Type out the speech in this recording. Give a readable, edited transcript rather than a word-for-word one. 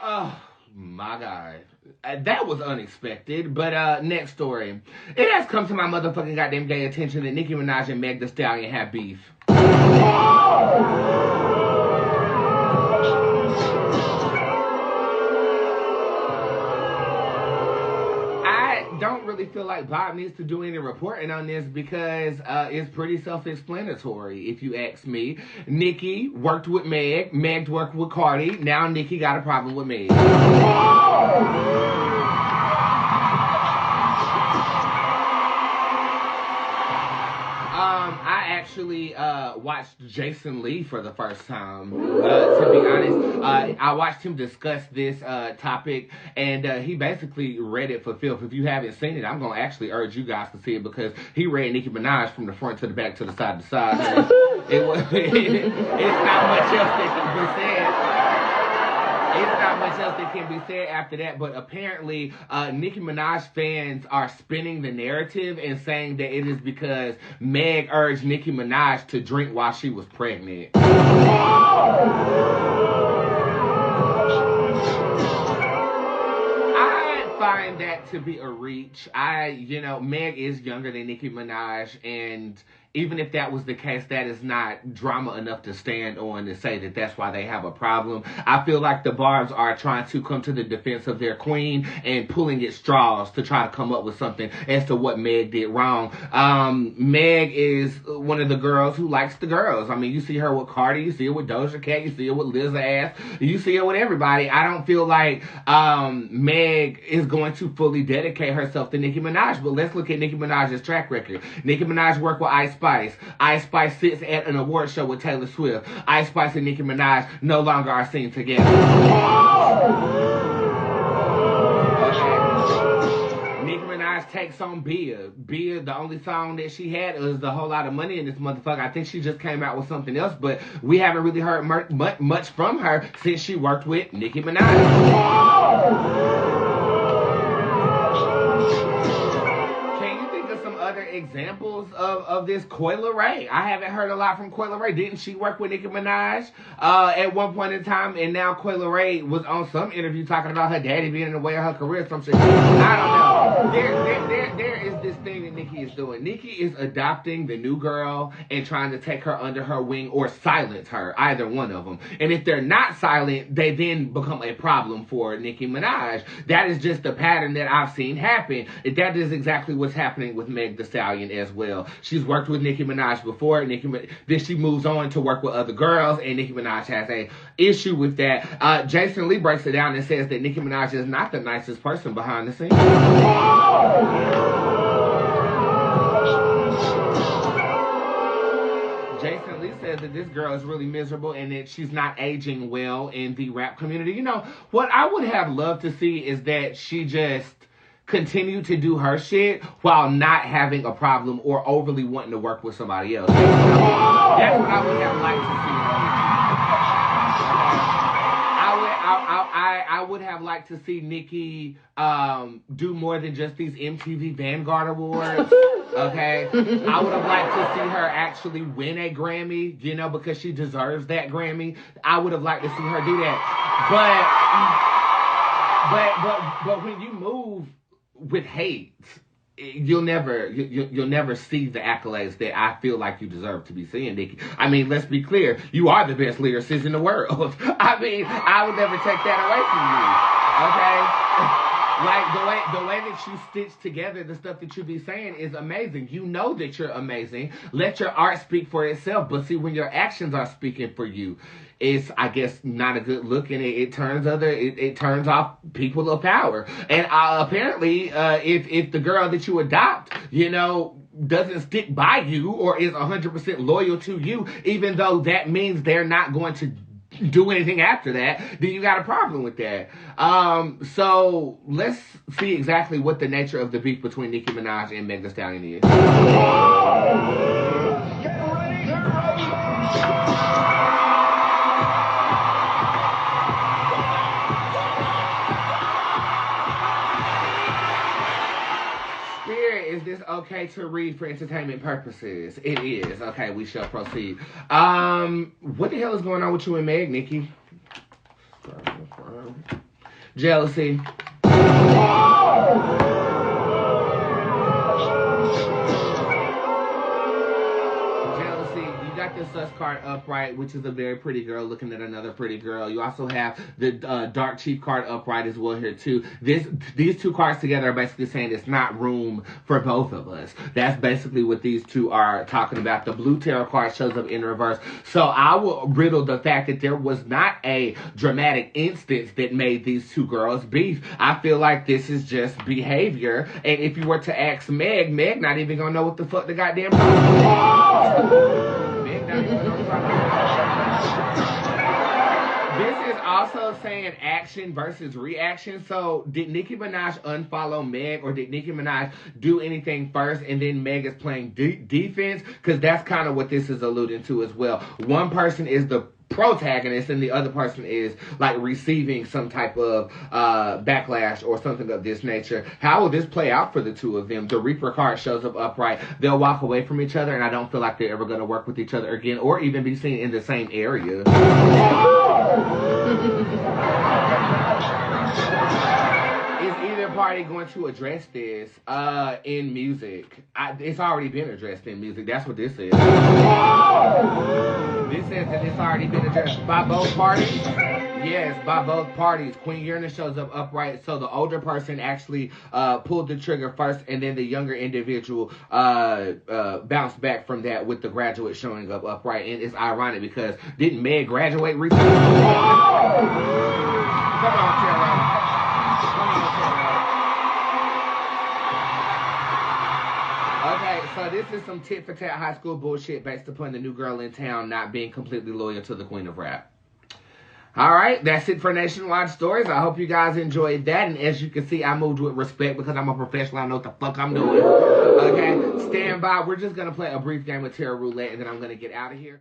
Oh my God. That was unexpected, but next story. It has come to my motherfucking goddamn gay attention that Nicki Minaj and Meg Thee Stallion have beef. I don't really feel like Bob needs to do any reporting on this because it's pretty self-explanatory, if you ask me. Nicki worked with Meg, Meg worked with Cardi, now Nicki got a problem with Meg. I actually watched Jason Lee for the first time. To be honest, I watched him discuss this topic, and he basically read it for filth. If you haven't seen it, I'm gonna actually urge you guys to see it because he read Nicki Minaj from the front to the back to the side to side. It was. It's not much else that can be said. It's not much else that can be said after that, but apparently Nicki Minaj fans are spinning the narrative and saying that it is because Meg urged Nicki Minaj to drink while she was pregnant. I find that to be a reach. Meg is younger than Nicki Minaj, and even if that was the case, that is not drama enough to stand on to say that that's why they have a problem. I feel like the Barbs are trying to come to the defense of their queen and pulling at straws to try to come up with something as to what Meg did wrong. Meg is one of the girls who likes the girls. I mean, you see her with Cardi, you see her with Doja Cat, you see her with Liz Ass, you see her with everybody. I don't feel like Meg is going to fully dedicate herself to Nicki Minaj, but let's look at Nicki Minaj's track record. Nicki Minaj worked with Ice Spice. Ice Spice sits at an award show with Taylor Swift. Ice Spice and Nicki Minaj no longer are seen together. Okay. Nicki Minaj takes on Bia. Bia, the only song that she had was The Whole Lot of Money in this motherfucker. I think she just came out with something else, but we haven't really heard much from her since she worked with Nicki Minaj. Other examples of this? Coi Leray. I haven't heard a lot from Coi Leray. Didn't she work with Nicki Minaj at one point in time? And now Coi Leray was on some interview talking about her daddy being in the way of her career. Some shit. I don't know. There is this thing that Nicki is doing. Nicki is adopting the new girl and trying to take her under her wing or silence her. Either one of them. And if they're not silent, they then become a problem for Nicki Minaj. That is just the pattern that I've seen happen. That is exactly what's happening with Meg Thee Stallion as well. She's worked with Nicki Minaj before. Then she moves on to work with other girls, and Nicki Minaj has a issue with that. Jason Lee breaks it down and says that Nicki Minaj is not the nicest person behind the scenes. Jason Lee says that this girl is really miserable and that she's not aging well in the rap community. You know, what I would have loved to see is that she just continue to do her shit while not having a problem or overly wanting to work with somebody else. That's what I would have liked to see. I would have liked to see Nicki do more than just these MTV Vanguard Awards. Okay? I would have liked to see her actually win a Grammy, you know, because she deserves that Grammy. I would have liked to see her do that. But when you move with hate, you'll never see the accolades that I feel like you deserve to be seeing, Nicki. I mean, let's be clear. You are the best lyricist in the world. I mean, I would never take that away from you. Okay? Like the way that you stitch together the stuff that you be saying is amazing. You know that you're amazing. Let your art speak for itself. But see, when your actions are speaking for you, it's, I guess, not a good look, and it turns off people of power. And apparently, if the girl that you adopt, you know, doesn't stick by you or is 100% loyal to you, even though that means they're not going to do anything after that, then you got a problem with that. So let's see exactly what the nature of the beef between Nicki Minaj and Meg Thee Stallion is. Is this okay to read for entertainment purposes? It is. Okay, we shall proceed. What the hell is going on with you and Meg, Nicki? Jealousy. You got the sus card upright, which is a very pretty girl looking at another pretty girl. You also have the dark chief card upright as well here too. These two cards together are basically saying it's not room for both of us. That's basically what these two are talking about. The blue tarot card shows up in reverse. So I will riddle the fact that there was not a dramatic instance that made these two girls beef. I feel like this is just behavior. And if you were to ask Meg not even gonna know what the fuck the goddamn This is also saying action versus reaction. So did Nicki Minaj unfollow Meg, or did Nicki Minaj do anything first and then Meg is playing defense? Because that's kind of what this is alluding to as well. One person is the protagonist and the other person is like receiving some type of backlash or something of this nature. How will this play out for the two of them? The Reaper card shows up upright. They'll walk away from each other, and I don't feel like they're ever going to work with each other again or even be seen in the same area. Is either party going to address this in music? It's already been addressed in music. That's what this is. This says that it's already been addressed by both parties. Yes, by both parties. Queen Uranus shows up upright, so the older person actually pulled the trigger first, and then the younger individual bounced back from that with the graduate showing up upright. And it's ironic because didn't Meg graduate recently? Come on, Tara. Okay, so this is some tit for tat high school bullshit based upon the new girl in town not being completely loyal to the queen of rap. All right, that's it for Nationwide Stories. I hope you guys enjoyed that. And as you can see, I moved with respect because I'm a professional. I know what the fuck I'm doing. Okay, stand by. We're just going to play a brief game of Terror Roulette, and then I'm going to get out of here.